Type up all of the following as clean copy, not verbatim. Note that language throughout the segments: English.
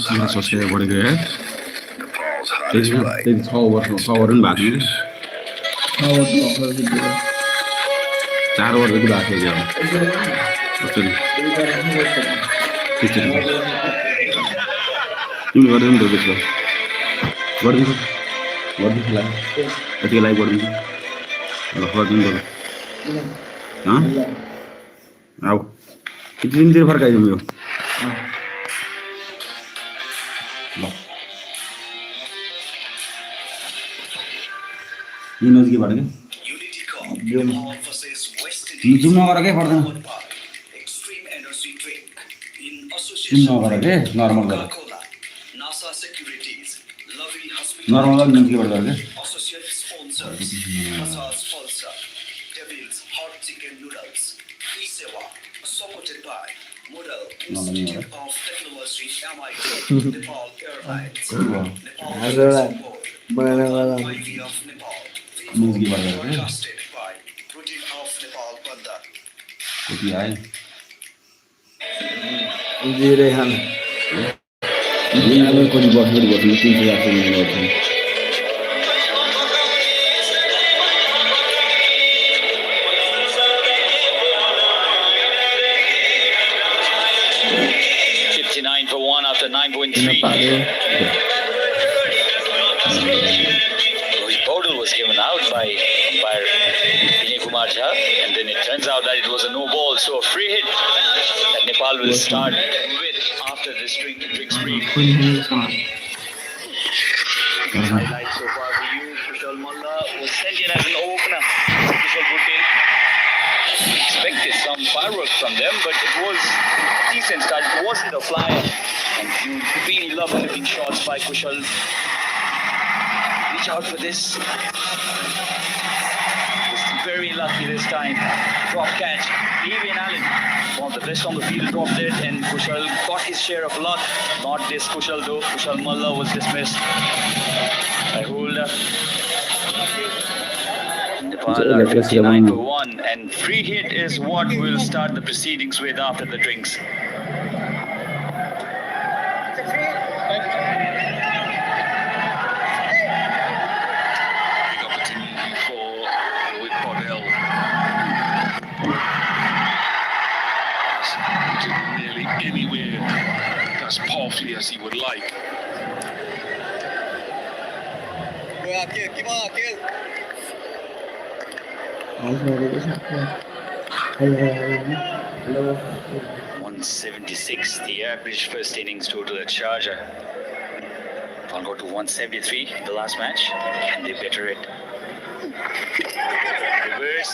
Subscribe गरेको है त्यही 6 वर्ष पनि भएको थिएन 4 वर्ष पनि भएको थियो तिमीले गर्दैन नि त त्यसको गरिदिनु यतिको लाइभ गरिदिन्छु ल गरिदिनु ल आऊ कति दिनतिर फर्काइदिउँ यो ल यी नजिकैबाट क्या जुम नगर के पर्दैन जुम नगर के नर्मल गर नर्मल गर नजिकैबाट गर कति आयो कति बस्नु 59 for 1 after 9.3. Rohit Paudel was given out by umpire Kumar Jha, and then it turns out that it was a no ball, so a free hit that Nepal will start with after this drink spree. Highlights so far for you. Kushal Bhurtel was sent in as an opener. Kushal Bhurtel expected some fireworks from them, but it was a decent start. It wasn't a flyer, and you really love looking shots by Kushal. Reach out for this. Very lucky this time. Drop catch. Evian Allen, one of the best on the field, dropped it, and Kushal got his share of luck. Not this Kushal though. Kushal Malla was dismissed by holder. Nepal are 59 for 1, and free hit is what we'll start the proceedings with after the drinks. Anywhere as powerfully as he would like. Come on, kill. 176, the average first innings total at Sharjah. I'll go to 173 in the last match. Can they better it? Reverse,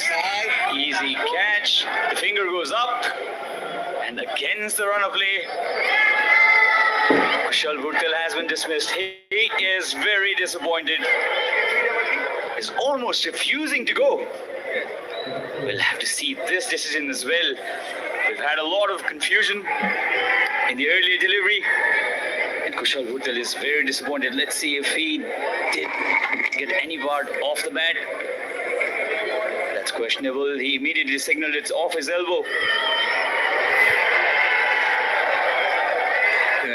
easy catch. The finger goes up. And against the run of play, Kushal Bhurtel has been dismissed. He is very disappointed. He's almost refusing to go. We'll have to see this decision as well. We've had a lot of confusion in the earlier delivery, and Kushal Bhurtel is very disappointed. Let's see if he did get any part off the bat. That's questionable. He immediately signaled it's off his elbow.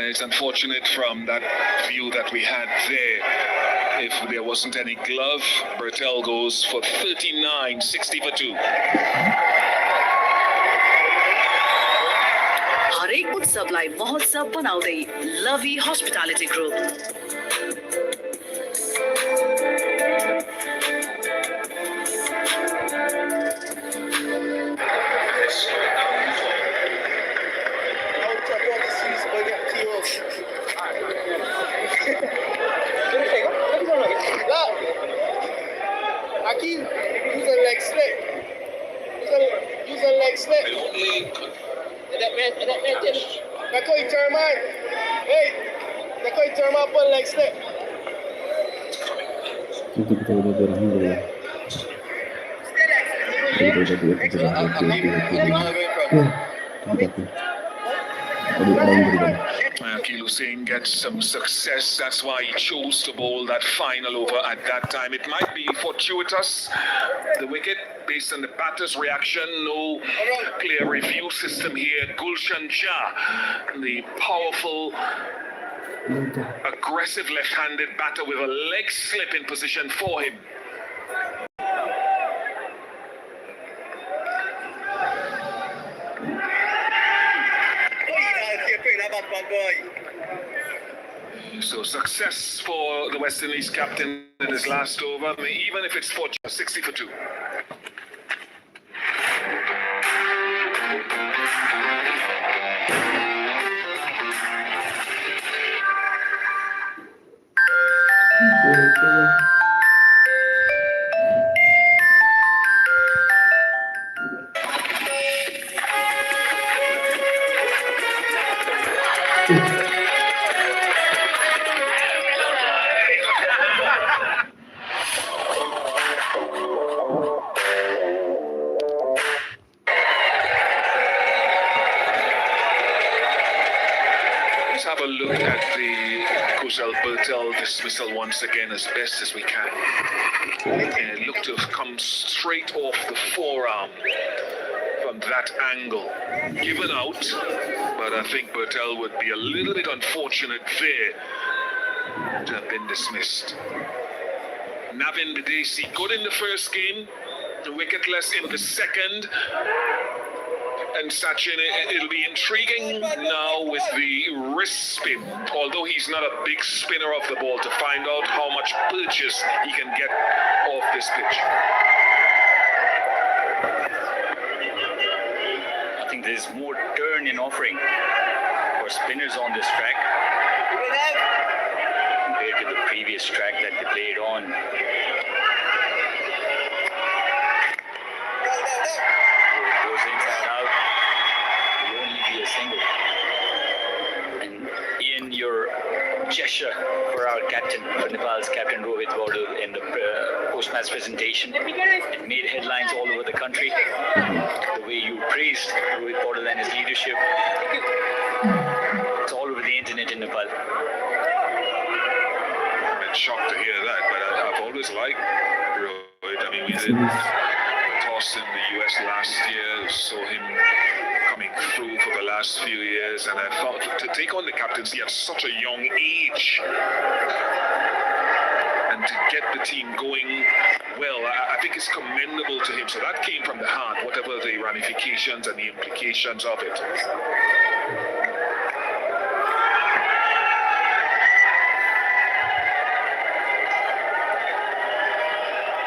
It's unfortunate from that view that we had there. If there wasn't any glove, Bhurtel goes for 39, 60 for 2. हरेक उत्सवलाई महोत्सव बनाउँदै लभी hospitality group Aquí, use a leg slip. Use a leg slip. That man just. That's how you turn man. Hey, that's how you turn my butt leg slip. Akil Hussain gets some success. That's why he chose to bowl that final over at that time. It might be fortuitous, the wicket, based on the batter's reaction. No clear review system here. Gulshan Shah, the powerful Aggressive left-handed batter with a leg slip in position for him. So success for the West Indies captain in his last over, even if it's for 60 for 2. Let's have a look at the Kushal Bhurtel dismissal once again as best as we can. And it looked to have come straight off the forearm from that angle. Given out, but I think Bhurtel would be a little bit unfortunate there to have been dismissed. Navin Bidesi good in the first game, wicketless in the second. And Sachin, it'll be intriguing now with the wrist spin, although he's not a big spinner of the ball, to find out how much purchase he can get off this pitch. I think there's more turn in offering for spinners on this track compared to the previous track that they played on. It goes inside out. Will only be a single. And Ian, your gesture for our captain, for Nepal's captain Rohit Paudel in the post-match presentation, it made headlines all over the country. The way you praised Rohit Paudel and his leadership, it's all over the internet in Nepal. I'm shocked to hear that, but I've always liked Rohit. I mean, we did the toss in the US last year, saw him coming through for the last few years, and I thought to take on the captaincy at such a young age and to get the team going well, I think it's commendable to him. So that came from the heart, whatever the ramifications and the implications of it.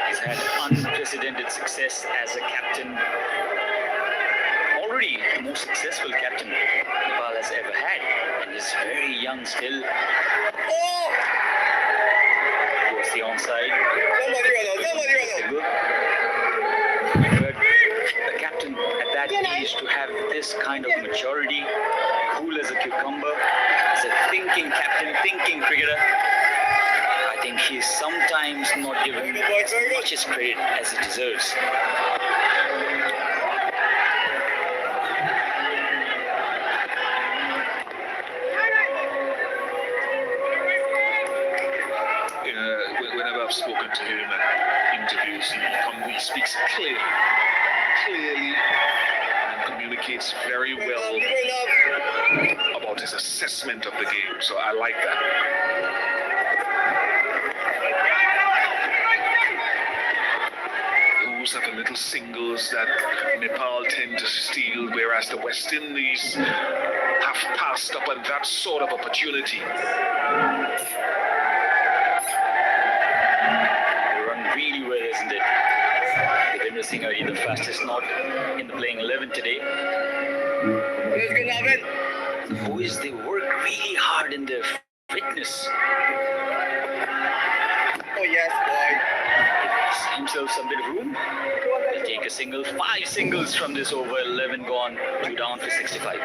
He's had unprecedented success as a captain. Already the most successful captain Nepal has ever had, and he's very young still. Towards the onside. But a captain at that age to have this kind of maturity, cool as a cucumber, as a thinking captain, thinking cricketer, I think he's sometimes not given as much as credit as he deserves. Whenever I've spoken to him at interviews, he speaks clearly and communicates very well about his assessment of the game. So I like that. Those are the little singles that Nepal tend to steal, whereas the West Indies have passed up on that sort of opportunity. Really well, isn't it? Devendra Singh are the fastest not in the playing 11 today. Boys, they work really hard in their fitness. Oh yes, boy. Gives himself some bit of room. He'll take a single, 5 singles from this over, 11 gone, 2 down for 65.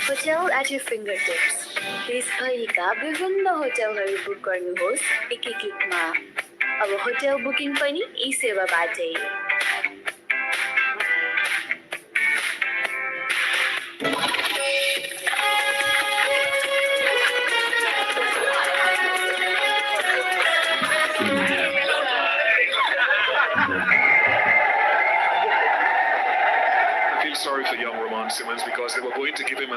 Hotel at your fingertips. देशभरिका विभिन्न होटलहरू book गर्नुहोस् एकै क्लिकमा। अब hotel booking पनि यही सेवाबाटै। Simmons because they were going to give him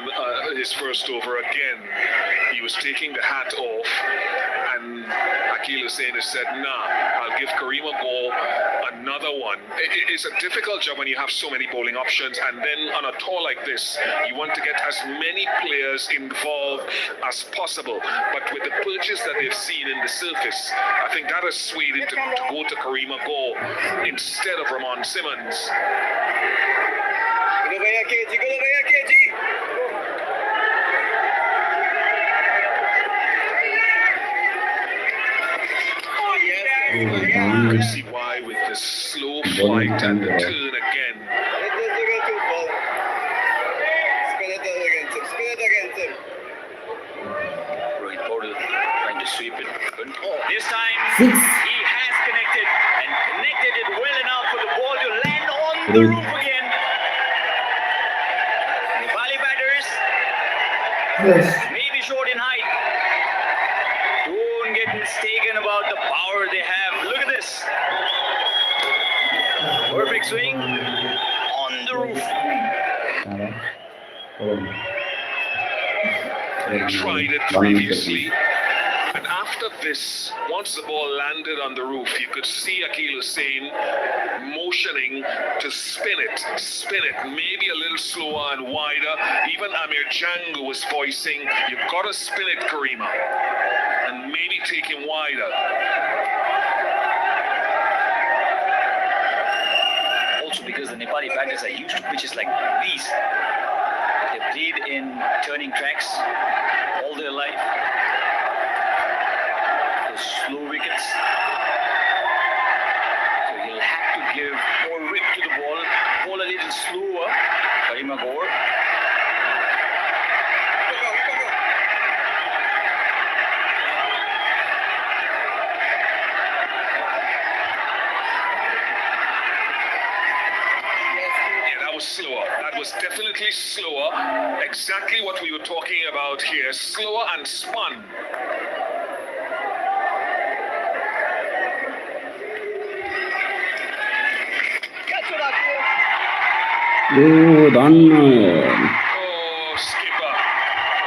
his first over again. He was taking the hat off, and Akil Hussain has said, nah, I'll give Kareem Agor another one. It's a difficult job when you have so many bowling options, and then on a tour like this, you want to get as many players involved as possible. But with the purchase that they've seen in the surface, I think that has swayed him to go to Kareem Agor instead of Ramon Simmons. You can see why with the slow flight and the turn again. Rohit Paudel trying to sweep it. Good. This time Six. he has connected and connected it well enough for the ball to land on the Rohit. roof again. Nepali batters may be short in height. Don't get mistaken about the power they have. Look at this. Perfect swing on the roof. They tried it previously, and after this, once the ball landed on the roof, you could see Akil Hussain motioning to spin it, maybe a little slower and wider. Even Amir Jangu was voicing, you've got to spin it, Karima, and maybe take him wider. Also because the Nepali batters are used to pitches like these. They've played in turning tracks all their life. Those slow wickets. So he'll have to give more whip to the ball a little slower. Kareem Agor. Slower. That was definitely slower. Exactly what we were talking about here. Slower and spun. Oh, done. Oh, skipper.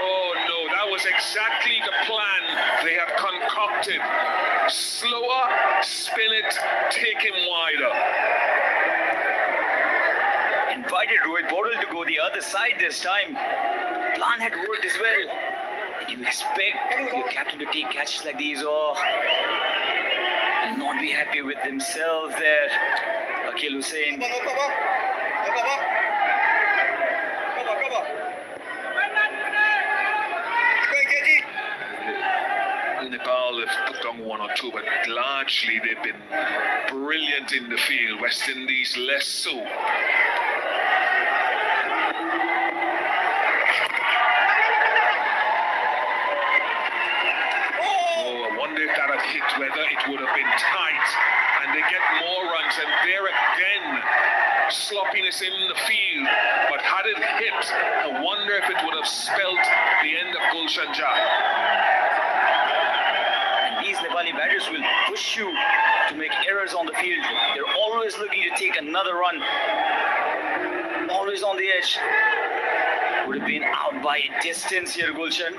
Oh no, that was exactly the plan they had concocted. Slower, spin it, take him wider. Invited Rohit Paudel to go the other side this time. Plan had worked as well. You expect your captain to take catches like these, or will not be happy with themselves there. Akil Hussain. Nepal have put on one or two, but largely they've been brilliant in the field. West Indies less so. Whether it would have been tight, and they get more runs, and there again sloppiness in the field, but had it hit, I wonder if it would have spelt the end of Gulshan Jah. And these Nepali batters will push you to make errors on the field. They're always looking to take another run, always on the edge. Would have been out by a distance here, Gulshan.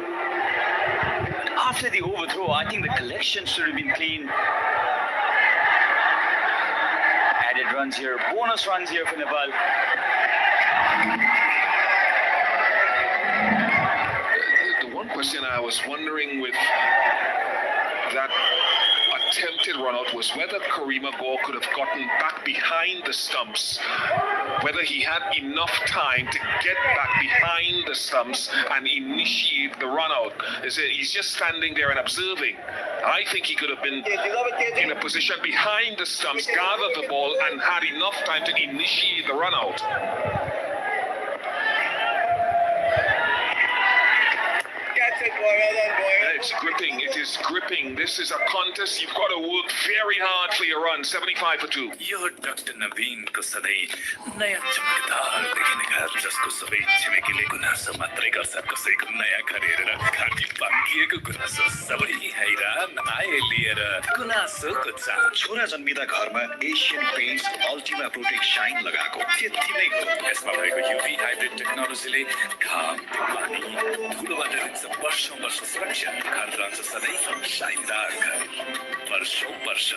After the overthrow, I think the collection should have been clean. Added runs here, bonus runs here for Nepal. The one question I was wondering with that attempted run out was whether Kareem Agor could have gotten back behind the stumps, whether he had enough time to get back behind the stumps and initiate the run out. He's just standing there and observing. I think he could have been in a position behind the stumps, gathered the ball and had enough time to initiate the run out. Catch it, boy. Well done, boy. It's gripping. It is gripping. This is a contest. You've got to work very hard for your run. 75 for 2. Yo doctor नवीनको सधैँ नयाँ चमकदार देखिने घर जसको सबै छिमेकीले गुनासो मात्रै गर्छ कसैको नयाँ घर हेरेर घाँटी पाकिएको गुनासो सबै हैरान आए लिएर गुनासोको चाह छोरा जन्मिँदा घरमा Asian Paints Ultima Protect Shine लगाएको त्यति नै हो यसमा भएको युभी हाइब्रिड टेक्नोलोजीले घाम पानी धुलोबाट दिन्छ वर्षौं वर्ष सुरक्षा घर रहन्छ सधैँ शाइनदार घर वर्षौं वर्ष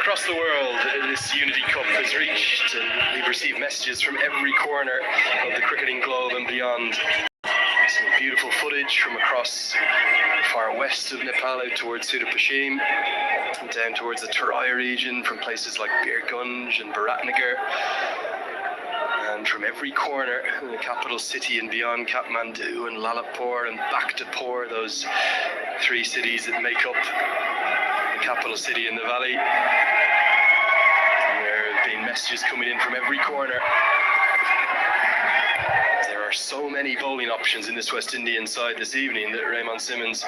Across the world, this Unity Cup has reached, and we've received messages from every corner of the cricketing globe and beyond. Some beautiful footage from across the far west of Nepal out towards Sudapashim, and down towards the Terai region from places like Birgunj and Biratnagar. And from every corner in the capital city and beyond, Kathmandu and Lalapur and Bhaktapur, those three cities that make up the capital city in the valley. There have been messages coming in from every corner. There are so many bowling options in this West Indian side this evening that Raymond Simmons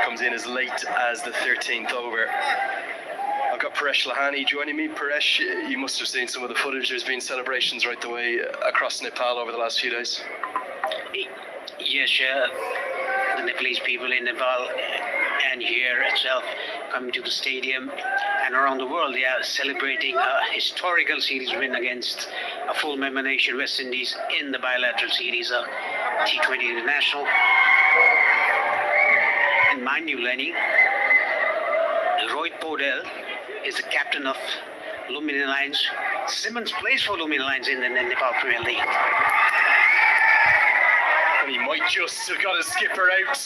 comes in as late as the 13th over. I've got Paresh Lahani joining me. Paresh, you must have seen some of the footage. There's been celebrations right the way across Nepal over the last few days. Yes, the Nepalese people in Nepal and here itself coming to the stadium and around the world, they are celebrating a historical series win against a full member nation, West Indies, in the bilateral series of T20 International. And mind you, Lenny, Rohit Paudel is the captain of Lumini Lions. Simmons plays for Lumini Lions in the Nepal Premier League. And he might just have got his skipper out.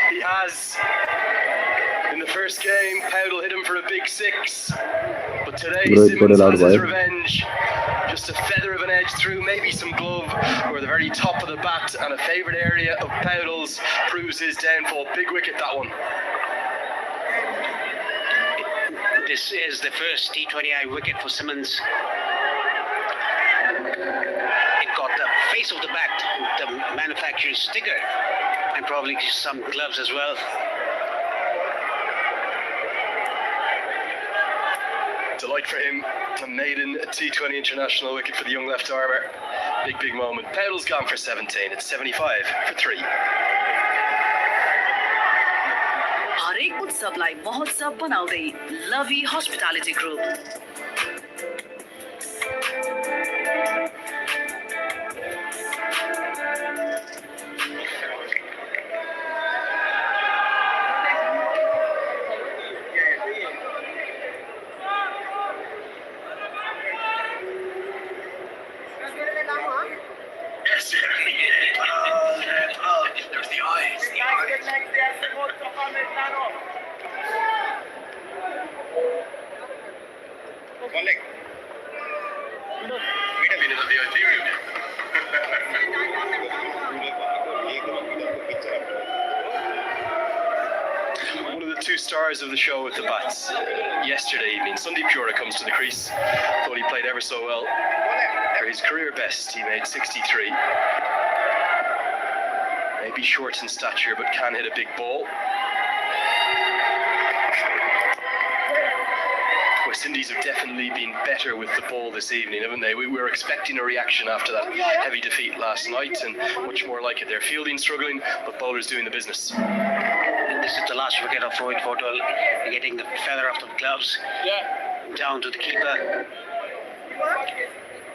He has. In the first game, Paudel hit him for a big 6. But today, Simmons has his revenge. Just a feather of an edge through, maybe some glove, or the very top of the bat, and a favourite area of Paudel's proves his downfall. Big wicket, that one. This is the first T20I wicket for Simmons. It got the face of the bat, the manufacturer's sticker, and probably some gloves as well. Delight for him, a maiden T20 international wicket for the young left armour. Big moment. Paudel's gone for 17. It's 75 for 3. हरेक उत्सवलाई महोत्सव बनाउँदै लभी hospitality group There's the eyes. One of the two stars of the show with the bats yesterday evening, Sandeep Jura comes to the crease. Thought he played ever so well. For his career best, he made 63. Maybe short in stature, but can hit a big ball. West Indies have definitely been better with the ball this evening, haven't they? We were expecting a reaction after that heavy defeat last night, and much more like it. Their fielding struggling, but bowlers doing the business. And this is the last wicket of Rohit Paudel, getting the feather off the gloves down to the keeper.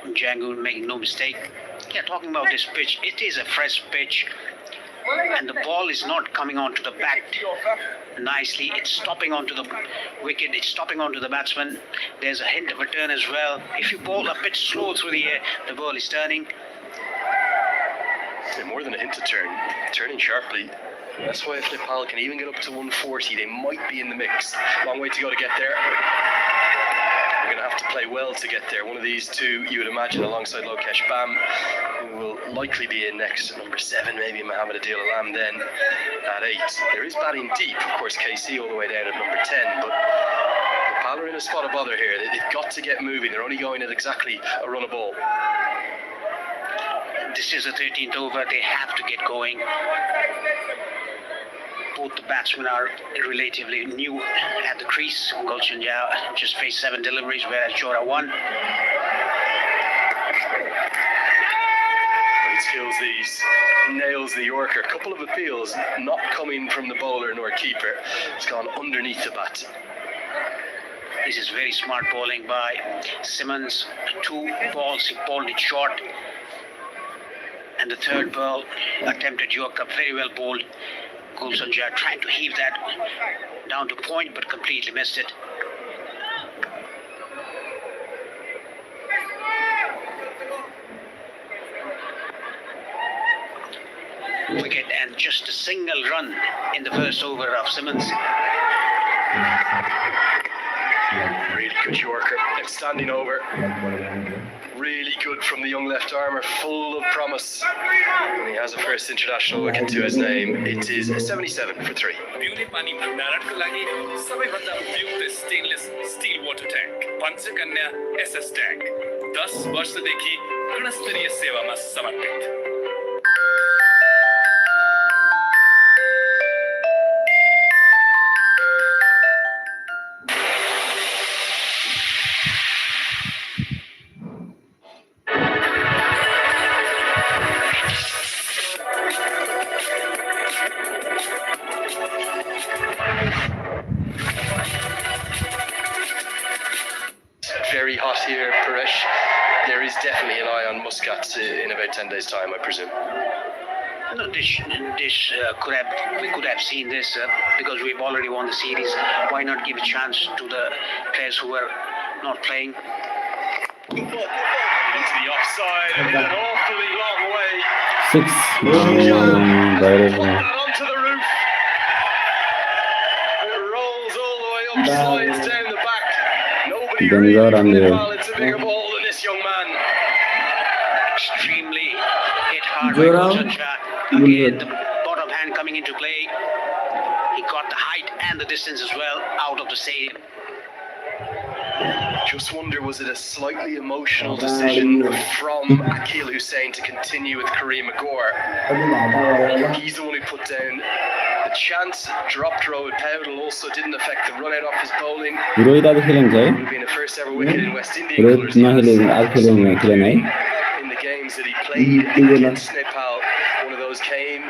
Django making no mistake. Yeah, talking about this pitch, it is a fresh pitch. And the ball is not coming onto the bat nicely. It's stopping onto the wicket. It's stopping onto the batsman. There's a hint of a turn as well. If you bowl a bit slow through the air, the ball is turning. Yeah, more than a hint of turn, turning sharply. That's why if Nepal can even get up to 140, they might be in the mix. Long way to go to get there. They're going to have to play well to get there. One of these two, you would imagine, alongside Lokesh Bam, who will likely be in next at number 7, maybe Mohammed Adil Alam then at 8. There is batting deep, of course, KC all the way down at number 10, but Nepal are in a spot of bother here. They've got to get moving. They're only going at exactly a run a ball. This is the 13th over. They have to get going. Both the batsmen are relatively new at the crease. Gulshan Jha just faced 7 deliveries, whereas Jora 1. He skills these, nails the Yorker. A couple of appeals not coming from the bowler nor keeper. It's gone underneath the bat. This is very smart bowling by Simmons. 2 balls, he bowled it short. And the third ball, attempted Yorker, very well bowled. Gulshan Jha trying to heave that down to point, but completely missed it. Wicket and just a single run in the first over of Simmons. Really good Yorker, outstanding over. Really good from the young left armer, full of promise. And he has a first international wicket to his name. It is 77 for 3. पिउने पानी भण्डारणको लागि सबैभन्दा उपयुक्त stainless steel water tank Panchakanya SS tank 10 वर्षदेखि गुणस्तरीय सेवामा समर्पित। Very hot here, Paresh. There is definitely an eye on Muscat in about 10 days' time, I presume. No, we could have seen this because we've already won the series. Why not give a chance to the players who are not playing? Into the offside and an awfully long way. 6 That onto the roof. It rolls all the way up, slides down the back. Nobody really from Nepal. It's a bigger ball than this young man. Extremely hit hard by Gulshan Jha. Again, the bottom hand coming into play. He got the height and the distance as well out of the stadium. Just wonder, was it a slightly emotional decision from Akil Hussain to continue with Kareem Agor? He's the one who put down the chance. Dropped Rohit Paudel, also didn't affect the run out off his bowling. Rohit आज खेलेको Would have been a first ever wicket in West Indian Rohit colours. खेलेन है In the games that he played against Nepal, one of those came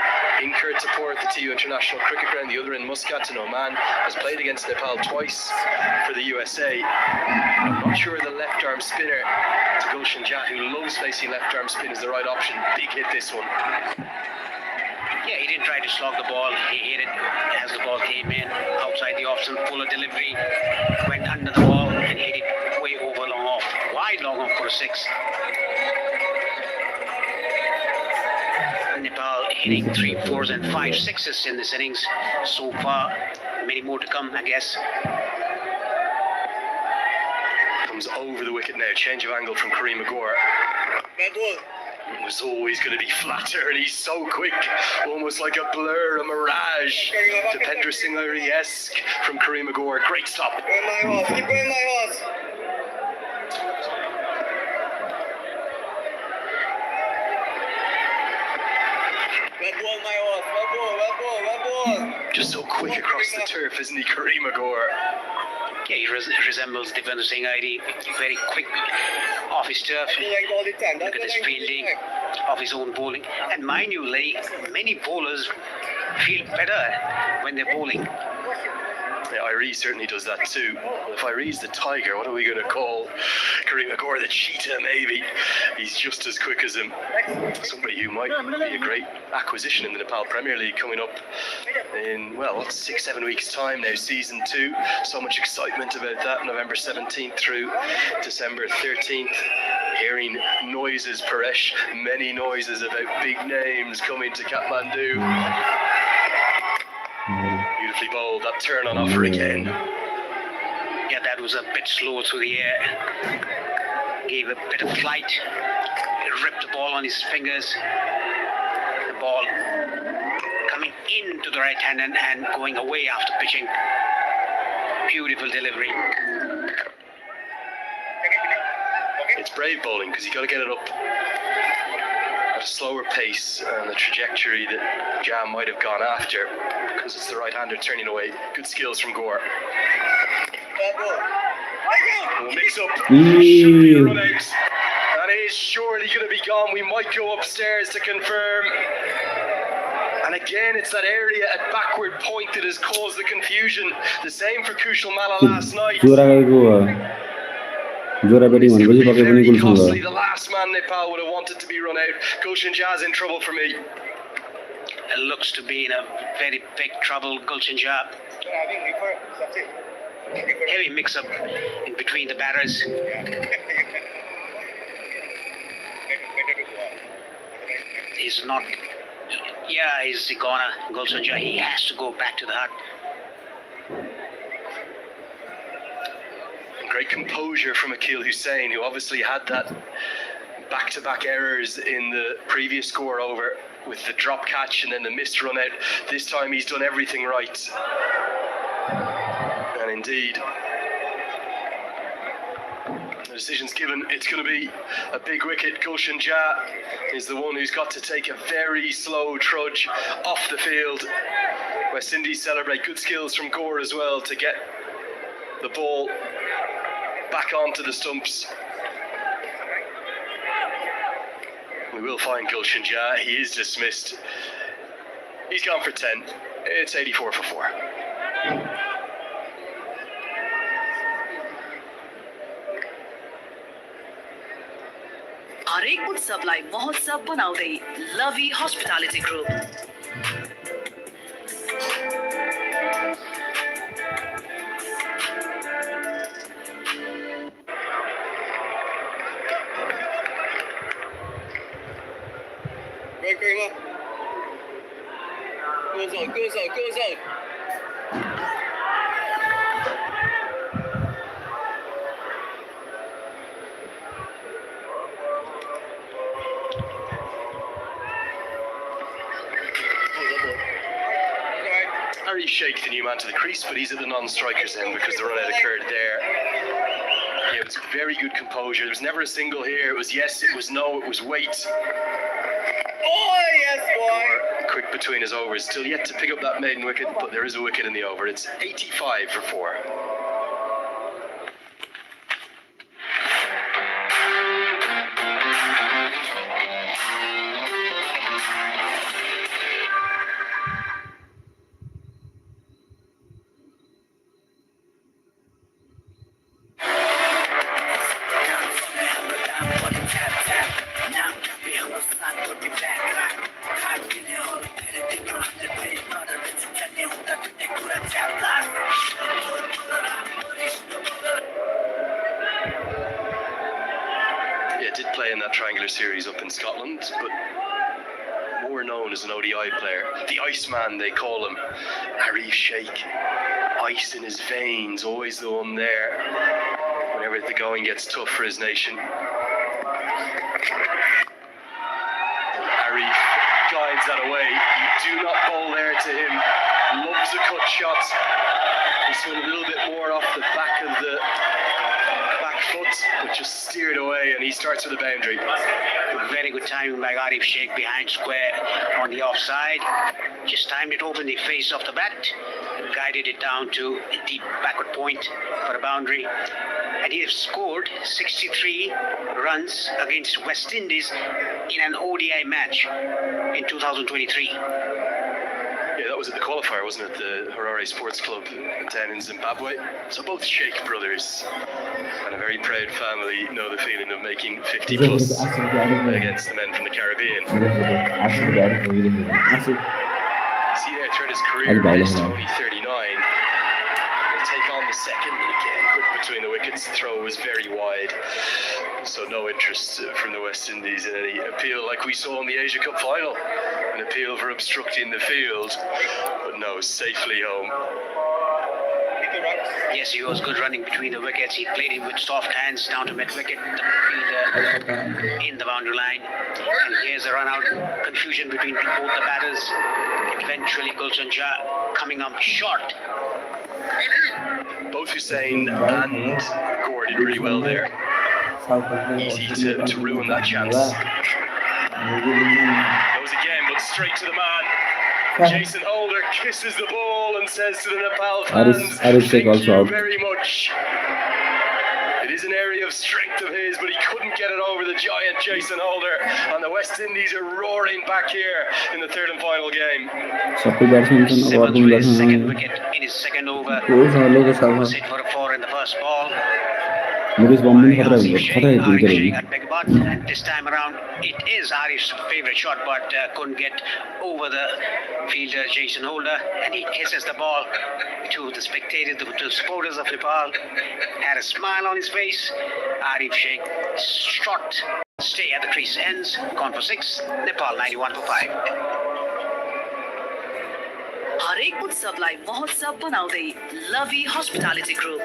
in Kirtipur at the TU International Cricket Ground, the other in Muscat in Oman. Has played against Nepal twice for the USA. I'm not sure the left arm spinner to Gulshan Jha, who loves facing left arm spin, is the right option. Big hit this one. Yeah, he didn't try to slog the ball. He hit it as the ball came in outside the option. Fuller delivery, went under the ball and hit it way over long off. Wide long off for a 6. Nepal hitting 3 4s and 5 6s in this innings so far. Many more to come, I guess. Comes over the wicket now. Change of angle from Kareem Agor. It was always going to be flatter, and he's so quick, almost like a blur, a mirage. Dependra Singh Lahiri-esque from Kareem Agor. Great stop. Keep going my horse. Just so quick across the turf, isn't he, Kareem Agor? Yeah, he resembles Dependra Singh Lahiri. Very quick off his turf. Look at his fielding, off his own bowling. And mind you, many bowlers feel better when they're bowling. Yeah, Irie certainly does that too. If Irie's the tiger, what are we going to call Kareem Agor? The cheetah, maybe. He's just as quick as him. Somebody who might be a great acquisition in the Nepal Premier League coming up in, well, 6-7 weeks' time now, season 2. So much excitement about that, November 17th through December 13th. Hearing noises, Paresh, many noises about big names coming to Kathmandu. Beautifully bowled, that turn on offer again. Yeah, that was a bit slow through the air. Gave a bit of flight. Ripped the ball on his fingers. The ball coming into the right hand and going away after pitching. Beautiful delivery. It's brave bowling because you got to get it up at a slower pace and the trajectory that Jam might have gone after because it's the right-hander turning away. Good skills from Gore. We'll mix up. Should be a run out. That is surely going to be gone. We might go upstairs to confirm. And again, it's that area at backward point that has caused the confusion. The same for Kushal Bhurtel last night. This could be very costly. The last man Nepal would have wanted to be run out. Gulshan Jha's in trouble for me. It looks to be in a very big trouble, Gulshan Jha. Heavy mix-up in between the batters. He's not... Yeah, he's gonna, Gulshan Jha. He has to go back to the hut. Great composure from Akil Hussain, who obviously had that back-to-back errors in the previous score over with the drop catch and then the missed run out. This time he's done everything right. And indeed, the decision's given. It's going to be a big wicket. Gulshan Jha is the one who's got to take a very slow trudge off the field. West Indies celebrate. Good skills from Gore as well to get the ball back onto the stumps. We will find Gulshan Jha. He is dismissed. He's gone for 10. It's 84 for 4. हरेक उत्सवलाई महोत्सव बनाउँदै लभी hospitality group Goes out. Harry Sheikh, the new man to the crease, but he's at the non-strikers end because the run-out occurred there. Yeah, it was very good composure. There was never a single here. It was yes, it was no, it was wait. Oh, yes, boy. Quick between his overs. Still yet to pick up that maiden wicket, but there is a wicket in the over. It's 85 for 4. Did play in that triangular series up in Scotland, but more known as an ODI player. The Iceman, they call him. Arif Sheikh. Ice in his veins, always the one there whenever the going gets tough for his nation. Arif guides that away. You do not bowl there to him. Loves a cut shot. He's going a little bit more off the back of the foot, but just steered away, and he starts with a boundary. Very good timing by Arif Sheikh behind square on the offside. Just timed it over the face of the bat, guided it down to the backward point for a boundary. And he has scored 63 runs against West Indies in an ODI match in 2023. Yeah, that was at the qualifier, wasn't it? The Harare Sports Club down in Zimbabwe. So both Sheikh brothers and a very proud family know the feeling of making 50 plus against the men from the Caribbean. See there throughout his career, he's only 39. He'll take on the second again, quick between the wickets. The throw was very wide. So no interest from the West Indies in any appeal like we saw in the Asia Cup final. An appeal for obstructing the field, but no, safely home. Yes, he was good running between the wickets. He played it with soft hands down to mid-wicket, in the boundary line. And here's a run-out, confusion between both the batters. Eventually, Gulshan Jha coming up short. Both Hussein and Gore did really well there. Easy to ruin that chance. Goes again, but straight to the man. Jason Holder kisses the ball and says to the Nepal fans, thank you very much. It is an area of strength of his, but he couldn't get it over the giant Jason Holder. And the West Indies are roaring back here in the third and final game. Simmons with his second wicket in his second over. Was hit for a 4 in the first ball. Arif Sheikh at Megabat, and this time around it is Arif's favourite shot, but couldn't get over the fielder Jason Holder, and he kisses the ball to the spectators, to the supporters of Nepal. Had a smile on his face. Arif Sheikh shot stay at the crease ends, gone for 6, Nepal 91 for 5. हरेक उत्सवलाई महोत्सव बनाउँदै लभी hospitality group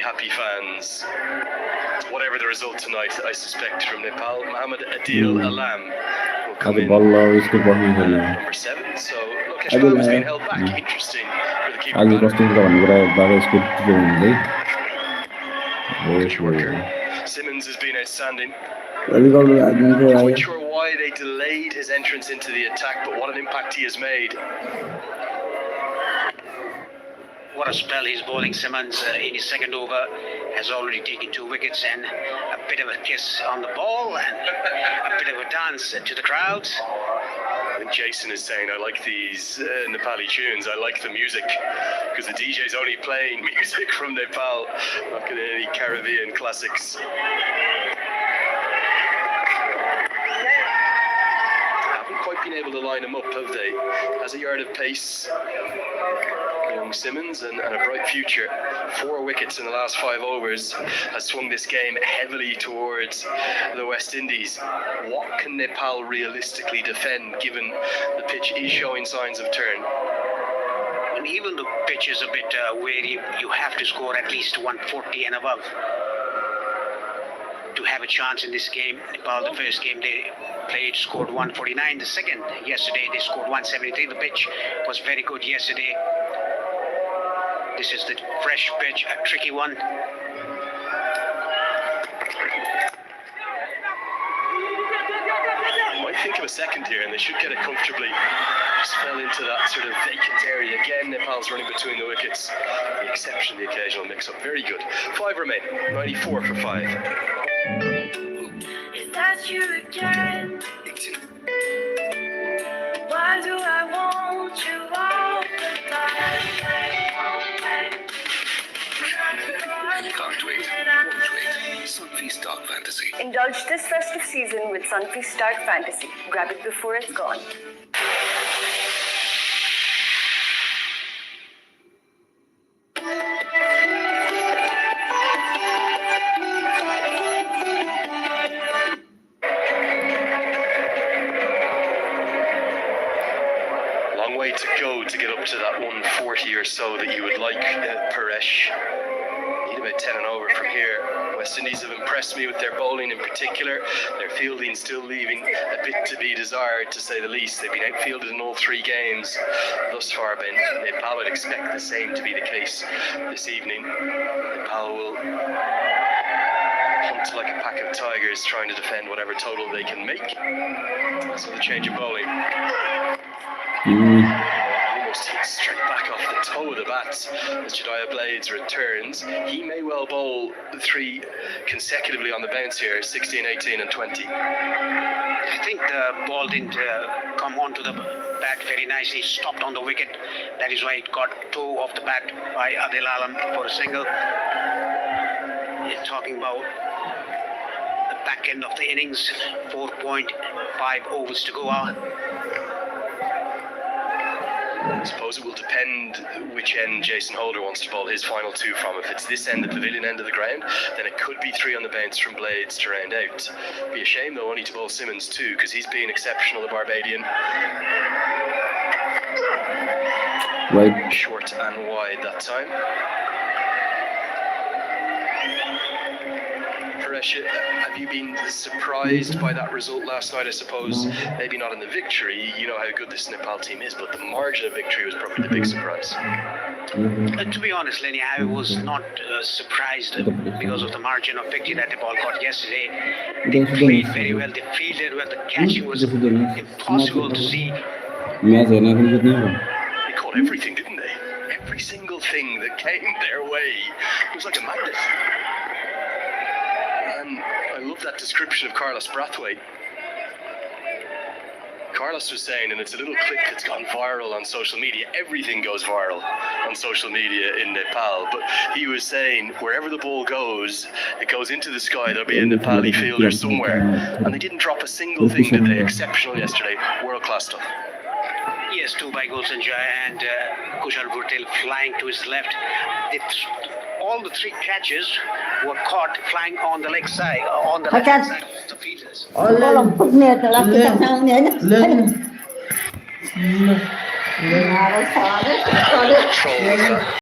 Happy fans. Whatever the result tonight, I suspect from Nepal, Mohammad Adil Alam will come in number 7. So look, Ashram has been held back. Interesting for the keeper. Simmons has been outstanding. I'm not quite sure why they delayed his entrance into the attack, but what an impact he has made. What a spell he's bowling. Simmons in his second over has already taken 2 wickets and a bit of a kiss on the ball and a bit of a dance to the crowds. I think Jason is saying, I like these Nepali tunes, I like the music, because the DJ's only playing music from Nepal, not getting any Caribbean classics. Haven't quite been able to line him up, have they? Has a yard of pace. Young Simmons and a bright future. 4 wickets in the last 5 overs has swung this game heavily towards the West Indies. What can Nepal realistically defend given the pitch is showing signs of turn? And even the pitch is a bit wary, you have to score at least 140 and above to have a chance in this game. Nepal, the first game they played, scored 149. The second, yesterday, they scored 173. The pitch was very good yesterday. This is the fresh pitch, a tricky one. Might think of a second here and they should get it comfortably. Just fell into that sort of vacant area. Again, Nepal's running between the wickets. The exception, the occasional mix-up. Very good. 5 remain. 94 for 5. Is that you again? Why do I want you all the time? Can't wait, won't wait. Sunfeast Dark Fantasy. Indulge this festive season with Sunfeast Dark Fantasy. Grab it before it's gone. Long way to go to get up to that 140 or so that you would like, Paresh. Need about 10 and over from here. West Indies have impressed me with their bowling in particular. Their fielding still leaving a bit to be desired, to say the least. They've been outfielded in all 3 games thus far, Ben. Nepal would expect the same to be the case this evening. Nepal will hunt like a pack of tigers, trying to defend whatever total they can make. So the change of bowling. Almost hit straight back off the toe of the bat as Jediah Blades returns. He may well bowl 3 consecutively on the bounce here, 16, 18 and 20. I think the ball didn't come onto the bat very nicely, stopped on the wicket. That is why it got toe off the bat by Adil Alam for a single. You're talking about the back end of the innings, 4.5 overs to go out. I suppose it will depend which end Jason Holder wants to bowl his final two from. If it's this end, the pavilion end of the ground, then it could be 3 on the bounce from Blades to round out. Be a shame though only to bowl Simmons too, because he's been exceptional, the Barbadian. Right. Short and wide that time. Paresh, have you been surprised by that result last night? I suppose maybe not in the victory, you know how good this Nepal team is, but the margin of victory was probably the big surprise. To be honest, Lenny, I was not surprised because of the margin of victory that Nepal got yesterday. They played very well, they fielded well, the catching was impossible to see. They caught everything, didn't they? Every single thing that came their way. It was like a magnet. And I love that description of Carlos Brathwaite. Carlos was saying, and it's a little clip that's gone viral on social media. Everything goes viral on social media in Nepal. But he was saying, wherever the ball goes, it goes into the sky. There'll be a Nepali fielder somewhere. And they didn't drop a single thing, did they? Exceptional yesterday. World-class stuff. Yes, 2 by Gulshan Jaya and Kushal Bhurtel flying to his left. All the 3 catches were caught flying on the leg side, on the left side of the fielders. Control